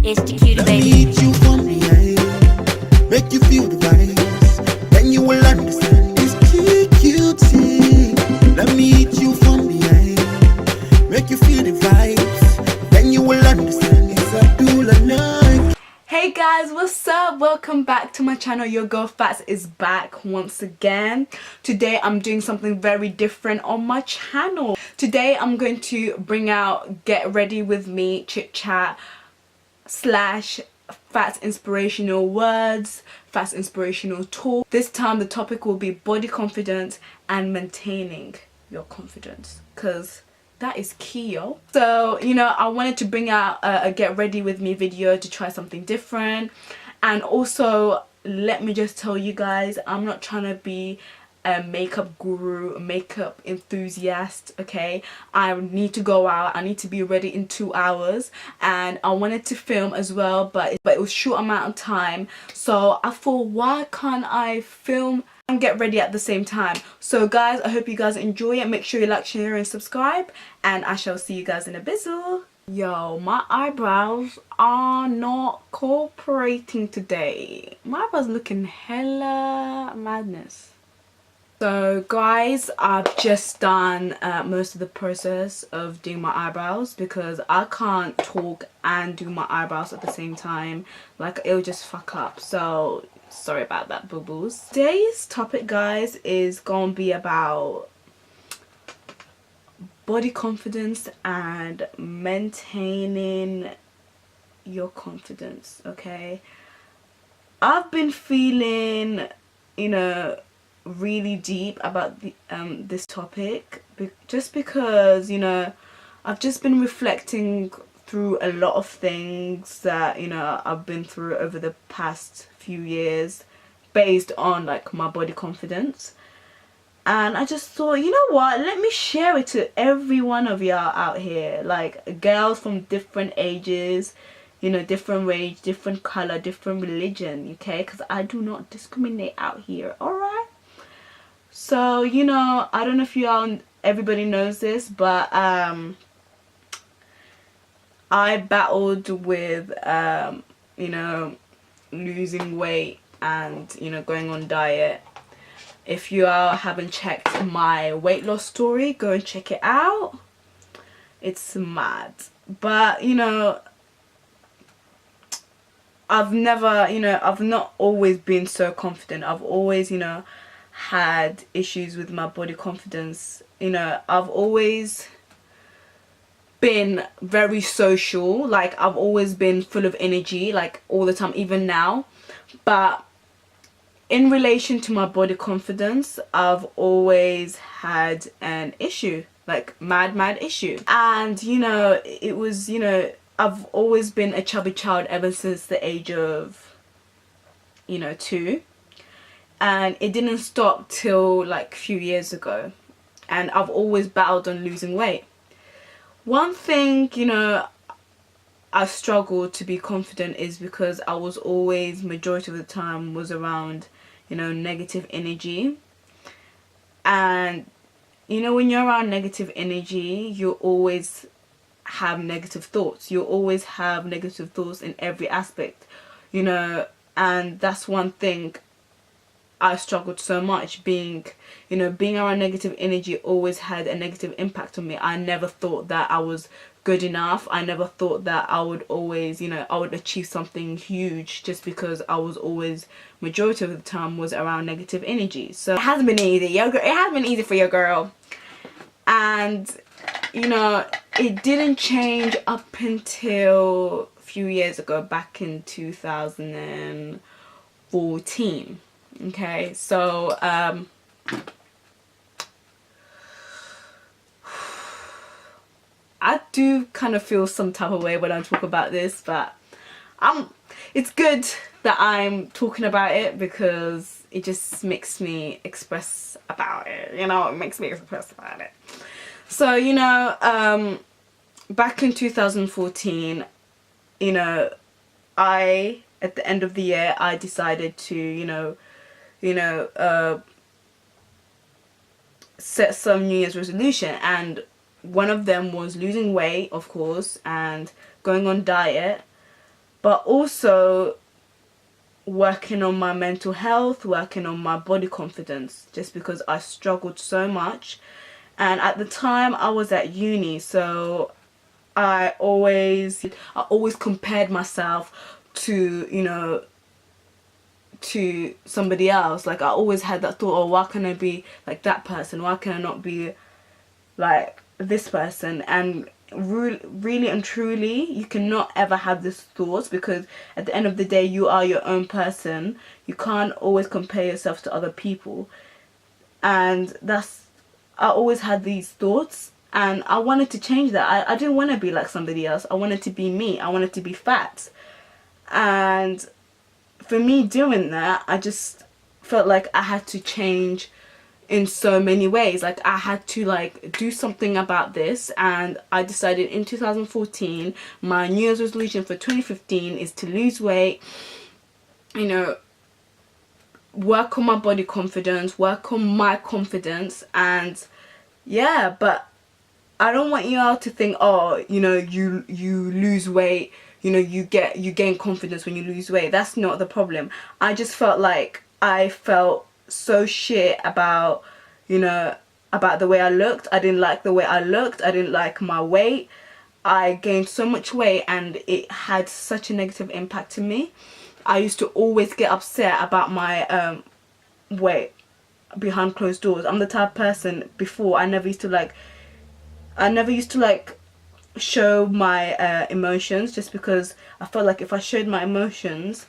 It's the cutie Let me baby. hit you from behind, make you feel the vibes, then you will understand it's cutie. Let me hit you from behind, make you feel the vibes, then you will understand it's Abdullah night. Hey guys, what's up? Welcome back to my channel. Your girl Fats is back once again. Today I'm doing something very different on my channel. Today I'm going to bring out Get Ready With Me Chit Chat / Fats inspirational words, Fats inspirational talk. This time the topic will be body confidence and maintaining your confidence, because that is key, yo. So, you know, I wanted to bring out a Get Ready With Me video to try something different. And also, let me just tell you guys, I'm not trying to be a makeup guru, a makeup enthusiast, okay? I need to go out, I need to be ready in 2 hours, and I wanted to film as well, but it was short amount of time. So I thought, why can't I film and get ready at the same time? So guys, I hope you guys enjoy it. Make sure you like, share and subscribe, and I shall see you guys in a bizzle. Yo, my eyebrows are not cooperating today. My eyebrows looking hella madness. So guys, I've just done most of the process of doing my eyebrows, because I can't talk and do my eyebrows at the same time. Like, it'll just fuck up. So sorry about that, boo-boos. Today's topic, guys, is gonna be about body confidence and maintaining your confidence, okay? I've been feeling, you know, really deep about the this topic, just because, you know, I've just been reflecting through a lot of things that, you know, I've been through over the past few years based on like my body confidence. And I just thought, you know what, let me share it to every one of y'all out here, like girls from different ages, you know, different race, different color, different religion, okay? Because I do not discriminate out here, alright? So, you know, I don't know if everybody knows this, but I battled with, you know, losing weight and, you know, going on diet. If you haven't checked my weight loss story, go and check it out. It's mad. But, you know, I've not always been so confident. I've always, you know, had issues with my body confidence. You know, I've always been very social. Like, I've always been full of energy, like all the time, even now. But in relation to my body confidence, I've always had an issue, like mad issue. And, you know, it was, you know, I've always been a chubby child ever since the age of, you know, 2. And it didn't stop till like a few years ago. And I've always battled on losing weight. One thing, you know, I struggled to be confident is because I was always, majority of the time, was around, you know, negative energy. And, you know, when you're around negative energy, you always have negative thoughts. You always have negative thoughts in every aspect, you know. And that's one thing I struggled so much, being around negative energy always had a negative impact on me. I never thought that I was good enough. I never thought that I would always, you know, I would achieve something huge, just because I was always, majority of the time, was around negative energy. So it hasn't been easy. It hasn't been easy for your girl. And, you know, it didn't change up until a few years ago, back in 2014. Okay, so I do kind of feel some type of way when I talk about this, but it's good that I'm talking about it, because it just makes me express about it, you know. It makes me express about it. So, you know, back in 2014, you know, at the end of the year, I decided to, set some New Year's resolution, and one of them was losing weight, of course, and going on diet. but also working on my mental health, working on my body confidence, just because I struggled so much. And at the time I was at uni, so I always compared myself to, you know, to somebody else. Like I always had that thought, oh, why can't I be like that person? Why can I not be like this person? And really and truly, you cannot ever have this thoughts, because at the end of the day, you are your own person. You can't always compare yourself to other people. And I always had these thoughts, and I wanted to change that. I didn't want to be like somebody else. I wanted to be me. I wanted to be fat. And for me doing that, I just felt like I had to change in so many ways. Like I had to like do something about this, and I decided in 2014 my New Year's resolution for 2015 is to lose weight, you know, work on my body confidence, work on my confidence. And yeah, but I don't want you all to think, oh, you know, you lose weight, you know, you gain confidence when you lose weight. That's not the problem. I just felt like I felt so shit about, you know, about the way I looked. I didn't like the way I looked. I didn't like my weight. I gained so much weight, and it had such a negative impact to me. I used to always get upset about my weight behind closed doors. I'm the type of person, before, I never used to like show my emotions, just because I felt like if I showed my emotions,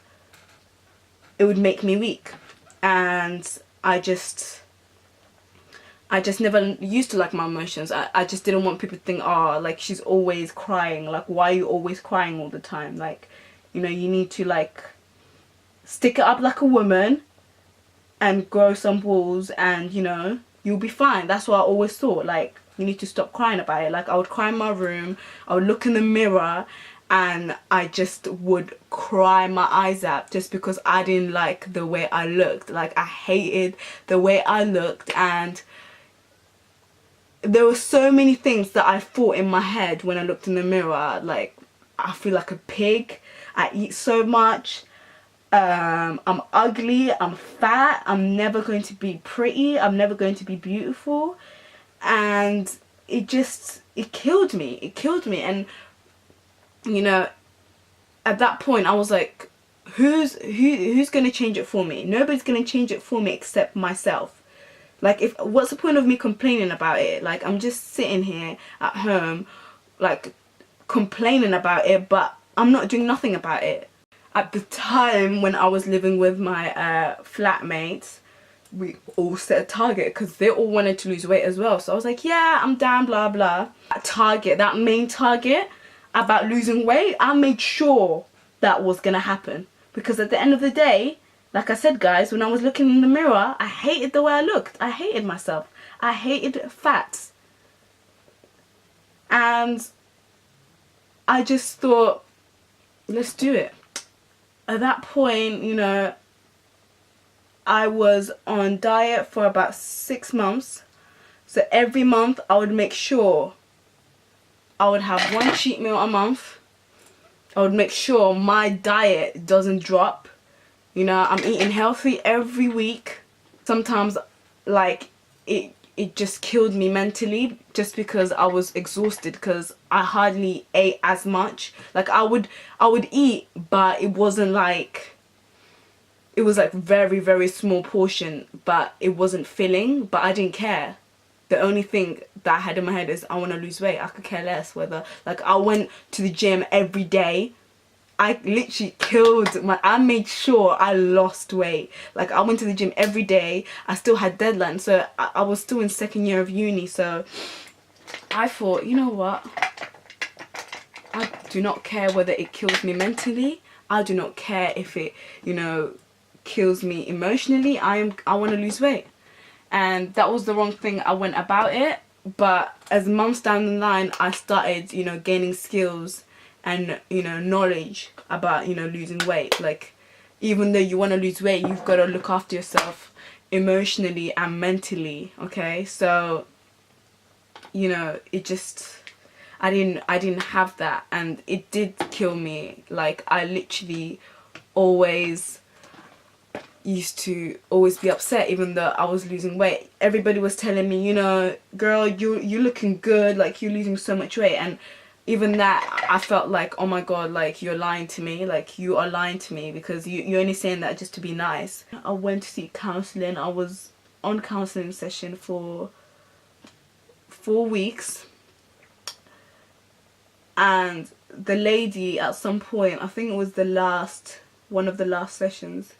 it would make me weak. And I just never used to like my emotions. I just didn't want people to think, oh, like she's always crying, like why are you always crying all the time? Like, you know, you need to like stick it up like a woman and grow some balls, and you know, you'll be fine. That's what I always thought. Like, you need to stop crying about it. Like I would cry in my room, I would look in the mirror, and I just would cry my eyes out, just because I didn't like the way I looked. Like I hated the way I looked, and there were so many things that I thought in my head when I looked in the mirror. Like, I feel like a pig, I eat so much, I'm ugly, I'm fat, I'm never going to be pretty, I'm never going to be beautiful. And it killed me. And you know, at that point I was like, who's gonna change it for me? Nobody's gonna change it for me except myself. Like, what's the point of me complaining about it? Like, I'm just sitting here at home like complaining about it, but I'm not doing nothing about it. At the time when I was living with my flatmates, we all set a target because they all wanted to lose weight as well. So I was like, yeah, I'm down, blah blah. That main target about losing weight, I made sure that was gonna happen, because at the end of the day, like I said, guys, when I was looking in the mirror, I hated the way I looked. I hated myself. I hated fat. And I just thought, let's do it. At that point, you know, I was on diet for about 6 months. So every month I would make sure I would have one cheat meal a month. I would make sure my diet doesn't drop. You know, I'm eating healthy every week. Sometimes, like, it just killed me mentally, just because I was exhausted, because I hardly ate as much. Like, I would eat, but it wasn't like, it was like very, very small portion, but it wasn't filling, but I didn't care. The only thing that I had in my head is I want to lose weight. I could care less whether, like, I went to the gym every day. I literally I made sure I lost weight. Like, I went to the gym every day. I still had deadlines, so I was still in 2nd year of uni. So I thought, you know what? I do not care whether it kills me mentally. I do not care if it, you know, kills me emotionally. I want to lose weight. And that was the wrong thing I went about it. But as months down the line, I started, you know, gaining skills and, you know, knowledge about, you know, losing weight. Like, even though you want to lose weight, you've got to look after yourself emotionally and mentally, okay? So, you know, I didn't have that, and it did kill me. Like, I literally always used to always be upset even though I was losing weight. Everybody was telling me, you know, girl, you're looking good, like you're losing so much weight, and even that I felt like, oh my god, like you're lying to me, like you are lying to me, because you're only saying that just to be nice. I went to seek counselling. I was on counselling session for 4 weeks, and the lady at some point, I think it was one of the last sessions,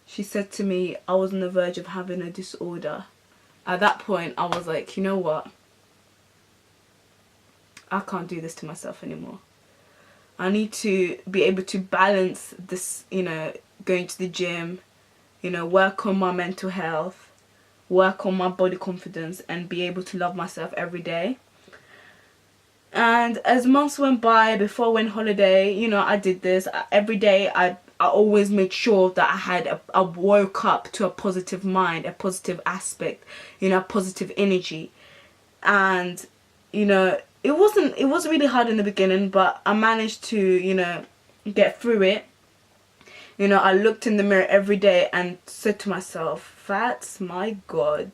she said to me I was on the verge of having a disorder. At that point I was like, you know what, I can't do this to myself anymore. I need to be able to balance this, you know, going to the gym, you know, work on my mental health, work on my body confidence, and be able to love myself every day. And as months went by, before I went holiday, you know, I did this. Every day I always made sure that I woke up to a positive mind, a positive aspect, you know, a positive energy. And, you know, it wasn't really hard in the beginning, but I managed to, you know, get through it. You know, I looked in the mirror every day and said to myself, Fats, my God,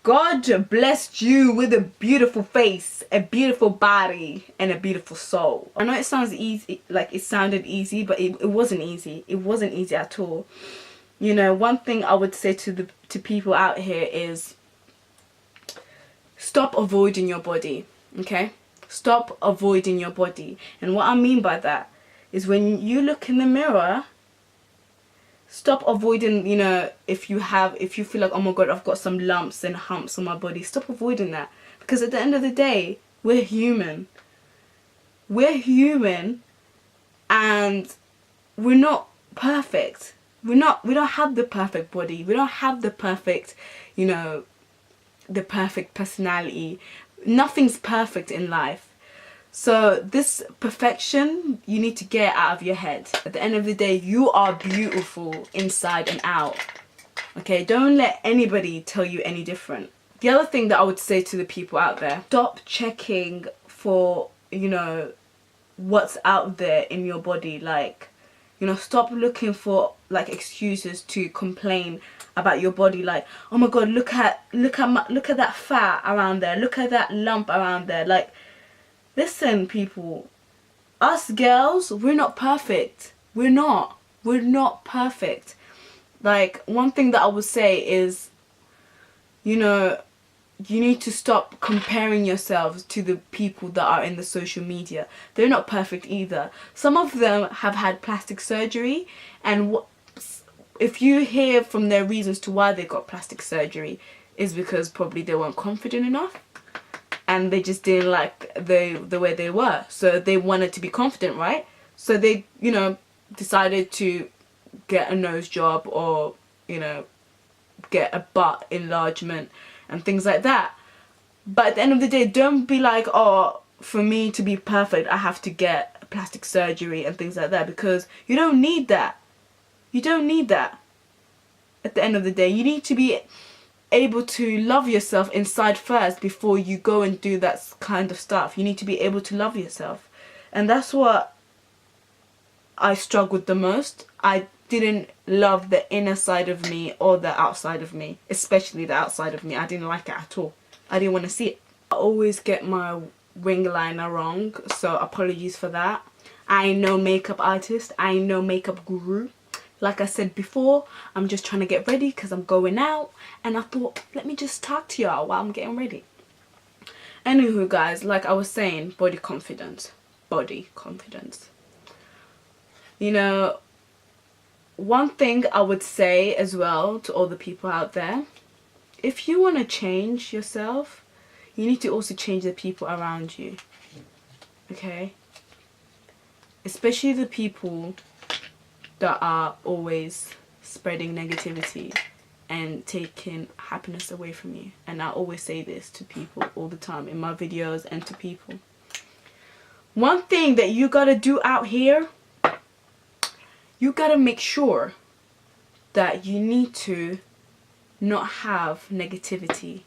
God blessed you with a beautiful face, a beautiful body, and a beautiful soul. I know it sounds easy, like it sounded easy, but it wasn't easy. It wasn't easy at all. You know, one thing I would say to people out here is stop avoiding your body, okay? Stop avoiding your body. And what I mean by that is, when you look in the mirror, stop avoiding, you know, if you feel like, oh my god, I've got some lumps and humps on my body, stop avoiding that. Because at the end of the day, we're human. We're human, and we're not perfect. We don't have the perfect body. We don't have the perfect, you know, the perfect personality. Nothing's perfect in life. So this perfection, you need to get out of your head. At the end of the day, you are beautiful inside and out. Okay, don't let anybody tell you any different. The other thing that I would say to the people out there, stop checking for, you know, what's out there in your body. Like, you know, stop looking for like excuses to complain about your body. Like, oh my god, look at that fat around there, look at that lump around there. Like, listen, people, us girls, we're not perfect. We're not perfect. Like, one thing that I would say is, you know, you need to stop comparing yourselves to the people that are in the social media. They're not perfect either. Some of them have had plastic surgery, and if you hear from their reasons to why they got plastic surgery, is because probably they weren't confident enough, and they just didn't like the way they were, so they wanted to be confident, right? So they, you know, decided to get a nose job, or, you know, get a butt enlargement and things like that. But at the end of the day, don't be like, oh, for me to be perfect I have to get plastic surgery and things like that, because you don't need that. You don't need that. At the end of the day, you need to be able to love yourself inside first before you go and do that kind of stuff. You need to be able to love yourself, and that's what I struggled the most. I didn't love the inner side of me or the outside of me, especially the outside of me. I didn't like it at all. I didn't want to see it. I always get my wing liner wrong, so apologies for that. I ain't no makeup artist, I ain't no makeup guru. Like I said before, I'm just trying to get ready because I'm going out, and I thought, let me just talk to y'all while I'm getting ready. Anywho, guys, like I was saying, body confidence. Body confidence. You know, one thing I would say as well to all the people out there, if you want to change yourself, you need to also change the people around you. Okay? Especially the people that are always spreading negativity and taking happiness away from you. And I always say this to people all the time in my videos and to people. One thing that you gotta do out here, you gotta make sure that you need to not have negativity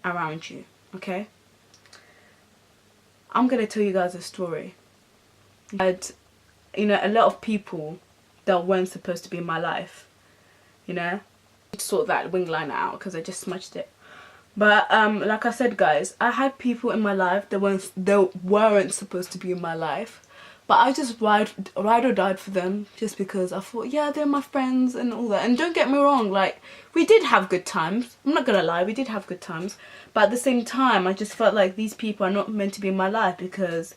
around you, okay? I'm gonna tell you guys a story. I had, you know, a lot of people that weren't supposed to be in my life, you know. Sort that wing liner out because I just smudged it. But like I said, guys, I had people in my life that weren't supposed to be in my life, but I just ride or died for them just because I thought, yeah, they're my friends and all that. And don't get me wrong, like, we did have good times. I'm not gonna lie, we did have good times. But at the same time, I just felt like these people are not meant to be in my life because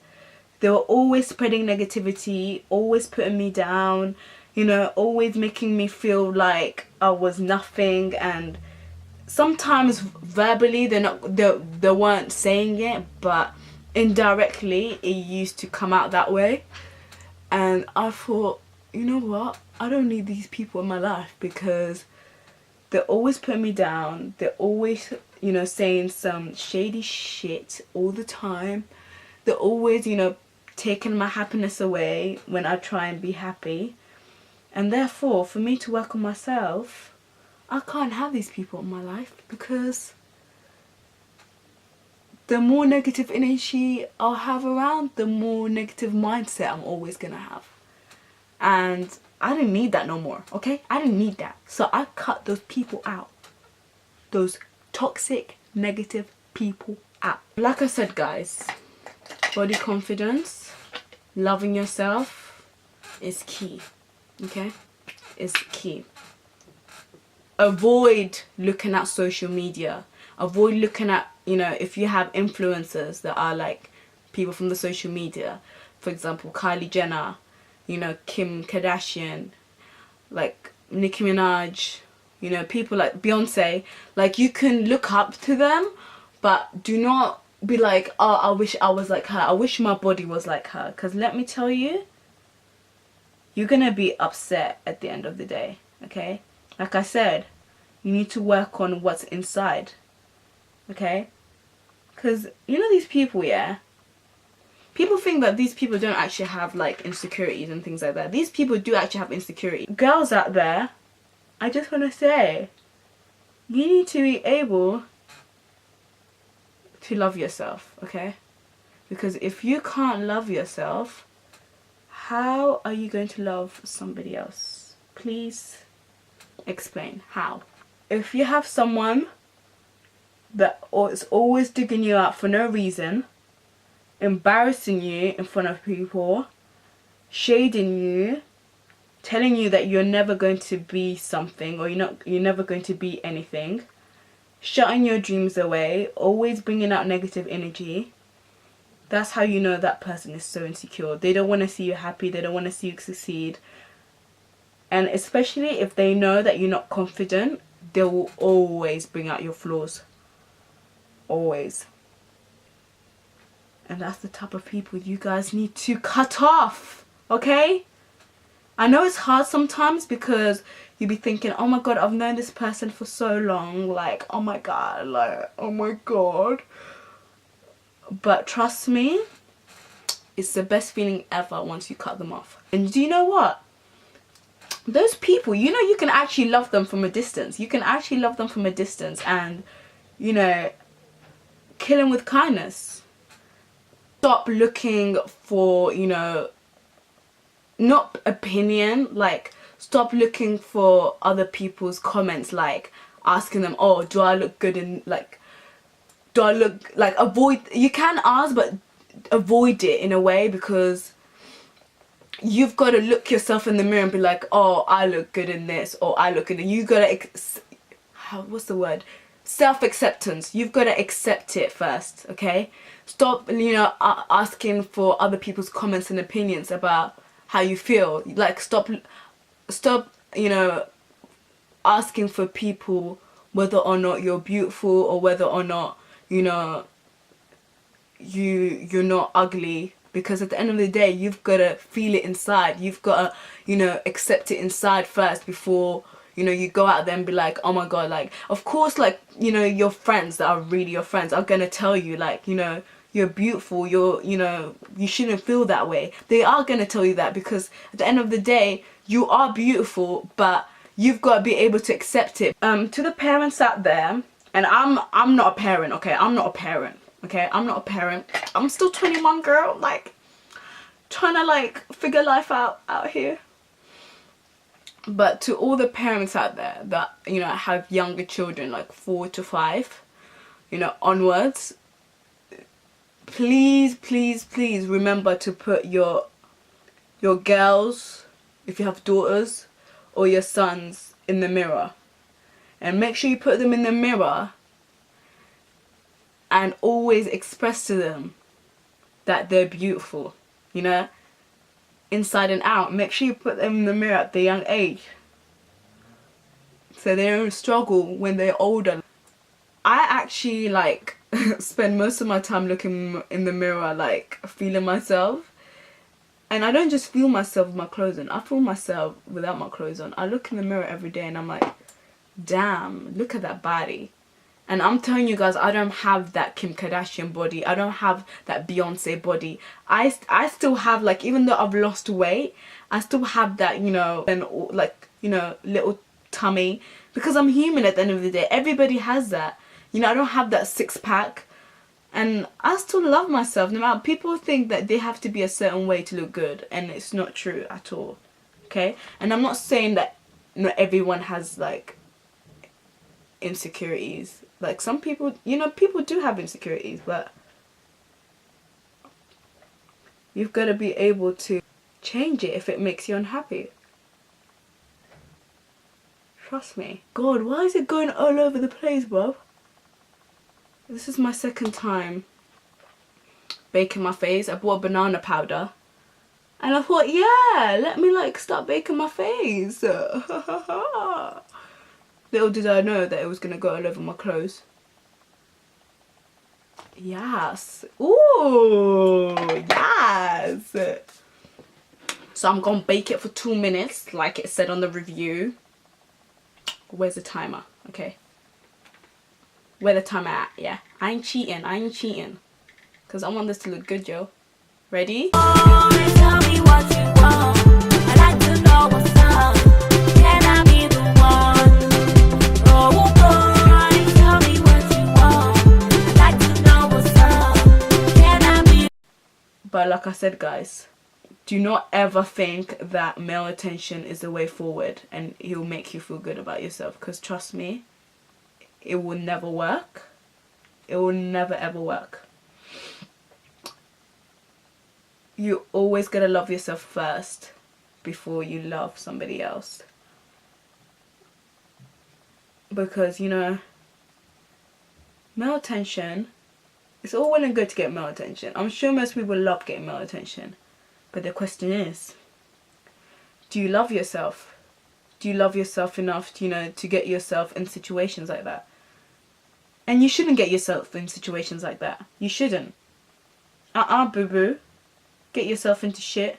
they were always spreading negativity, always putting me down, you know, always making me feel like I was nothing. And sometimes verbally they weren't saying it, but indirectly it used to come out that way. And I thought, you know what, I don't need these people in my life because they're always putting me down. They're always, you know, saying some shady shit all the time. They're always, you know, taking my happiness away when I try and be happy. And therefore, for me to work on myself, I can't have these people in my life because the more negative energy I'll have around, the more negative mindset I'm always gonna have. And I didn't need that no more, okay? I didn't need that. So I cut those people out. Those toxic, negative people out. Like I said, guys, body confidence, loving yourself is key, okay? It's key. Avoid looking at social media. Avoid looking at, you know, if you have influencers that are like people from the social media, for example, Kylie Jenner, you know, Kim Kardashian, like Nicki Minaj, you know, people like Beyonce. Like, you can look up to them, but do not be like, oh, I wish I was like her. I wish my body was like her. Because let me tell you, you're gonna be upset at the end of the day, okay? Like I said, you need to work on what's inside, okay? Because, you know, these people, yeah? People think that these people don't actually have, like, insecurities and things like that. These people do actually have insecurity. Girls out there, I just want to say, you need to be able to love yourself, okay? Because if you can't love yourself, how are you going to love somebody else? Please explain how. If you have someone that is always digging you out for no reason, embarrassing you in front of people, shading you, telling you that you're never going to be something, or you're never going to be anything, shutting your dreams away, always bringing out negative energy, that's how you know that person is so insecure. They don't want to see you happy. They don't want to see you succeed. And especially if they know that you're not confident, they will always bring out your flaws. Always. And that's the type of people you guys need to cut off, okay? I know it's hard sometimes because you be thinking, oh my god, I've known this person for so long, like, oh my god, like, oh my god. But trust me, it's the best feeling ever once you cut them off. And do you know what? Those people, you know, you can actually love them from a distance. You can actually love them from a distance and, you know, kill them with kindness. Stop looking for, you know, not opinion, like, stop looking for other people's comments, like asking them, oh, do I look good in, like, do I look, like, avoid, you can ask, but avoid it in a way, because you've got to look yourself in the mirror and be like, oh, I look good in this, or I look good in, you got to, what's the word, self-acceptance. You've got to accept it first, okay? Stop, you know, asking for other people's comments and opinions about how you feel. Like, stop, you know, asking for people whether or not you're beautiful, or whether or not, you know, you're not ugly. Because at the end of the day, you've got to feel it inside. You've got to, you know, accept it inside first before, you know, you go out there and be like, oh my god, like, of course, like, you know, your friends that are really your friends are going to tell you, like, you know, you're beautiful, you know, you shouldn't feel that way. They are going to tell you that, because at the end of the day, you are beautiful, but you've got to be able to accept it. To the parents out there, and I'm not a parent, okay? I'm not a parent, okay? I'm not a parent. I'm still 21, girl. Like, trying to like figure life out here. But to all the parents out there that, you know, have younger children, like 4 to 5, you know, onwards, please, please, please remember to put your girls, if you have daughters, or your sons in the mirror. And make sure you put them in the mirror and always express to them that they're beautiful, you know, inside and out. Make sure you put them in the mirror at the young age, so they don't struggle when they're older. I actually like spend most of my time looking in the mirror, like feeling myself. And I don't just feel myself with my clothes on, I feel myself without my clothes on. I look in the mirror every day and I'm like, damn, look at that body. And I'm telling you guys, I don't have that Kim Kardashian body. I don't have that Beyonce body. I still have, like, even though I've lost weight, I still have that, you know, and like, you know, little tummy. Because I'm human at the end of the day. Everybody has that. You know, I don't have that six pack. And I still love myself. No matter, people think that they have to be a certain way to look good. And it's not true at all. Okay? And I'm not saying that not everyone has, like, insecurities. Like, some people, you know, people do have insecurities, but you've got to be able to change it if it makes you unhappy. Trust me. God, why is it going all over the place, bro? This is my second time baking my face. I bought banana powder and I thought, yeah, let me like start baking my face. Little did I know that it was gonna go all over my clothes. Yes. Ooh, yes. So I'm gonna bake it for 2 minutes, like it said on the review. Where's the timer? Okay. Where the timer at? Yeah. I ain't cheating. Cause I want this to look good, yo. Ready? Tell me what you want. I'd like to know what's up. Can I be the one? Oh, boy, tell me what you want. I'd like to know what's up. Can I be? But like I said, guys, do not ever think that male attention is the way forward and he'll make you feel good about yourself. Because trust me, it will never work. It will never ever work. You always gotta love yourself first before you love somebody else. Because, you know, male attention, it's all well and good to get male attention. I'm sure most people love getting male attention. But the question is, do you love yourself? Do you love yourself enough to, you know, to get yourself in situations like that? And you shouldn't get yourself in situations like that. You shouldn't. Boo-boo. Get yourself into shit.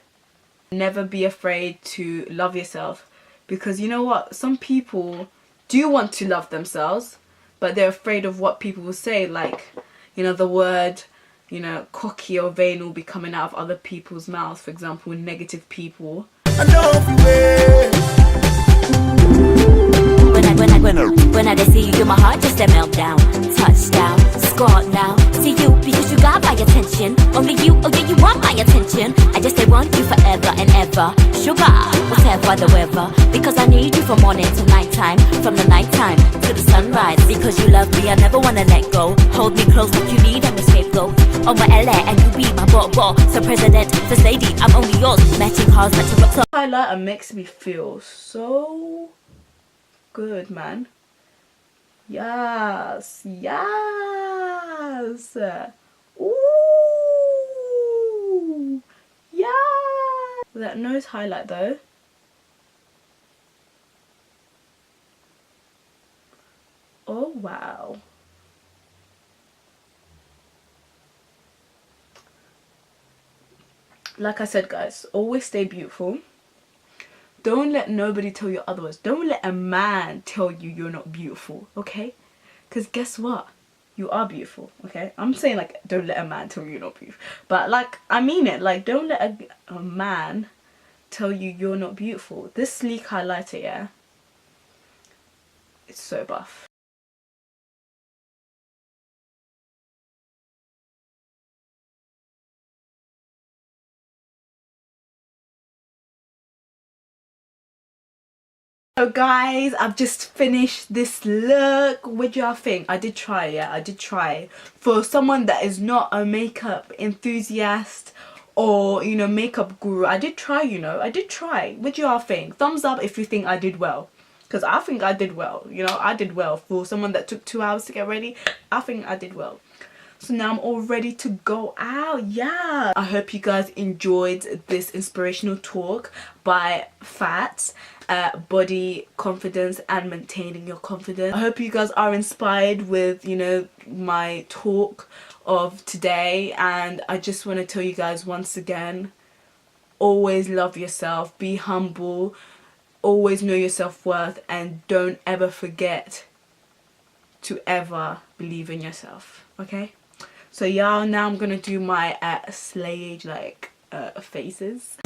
Never be afraid to love yourself. Because you know what? Some people do want to love themselves, but they're afraid of what people will say. Like, you know, the word, you know, cocky or vain will be coming out of other people's mouths. For example, negative people. I love you, babe. When I see you, my heart just a meltdown. Touchdown, scored now. See you because you got my attention. Only you, oh yeah, you want my attention. I just want you forever and ever. Sugar, whatever the weather. Because I need you from morning to nighttime. From the nighttime to the sunrise. Because you love me, I never wanna let go. Hold me close, what you need, I'm a scapegoat. Oh my LA, and you be my boy. So president, first lady, I'm only yours. Matching cars, matching rocks. Highlighter makes me feel so good, man. Yes. Ooh. Yeah. That nose highlight though. Oh wow. Like I said, guys, always stay beautiful. Don't let nobody tell you otherwise. Don't let a man tell you you're not beautiful, okay? Because guess what? You are beautiful, okay? I'm saying, like, don't let a man tell you you're not beautiful. But, like, I mean it. Like, don't let a man tell you you're not beautiful. This sleek highlighter, yeah? It's so buff. So guys, I've just finished this look. What do y'all think? I did try, yeah, I did try. For someone that is not a makeup enthusiast or, you know, makeup guru, I did try, you know, I did try. What do y'all think? Thumbs up if you think I did well. Because I think I did well, you know, I did well. For someone that took 2 hours to get ready, I think I did well. So now I'm all ready to go out. Yeah, I hope you guys enjoyed this inspirational talk by Fats. Body confidence and maintaining your confidence. I hope you guys are inspired with, you know, my talk of today, and I just want to tell you guys once again, always love yourself, be humble, always know your self-worth, and don't ever forget to ever believe in yourself. Okay, so y'all, now I'm gonna do my slayage like faces.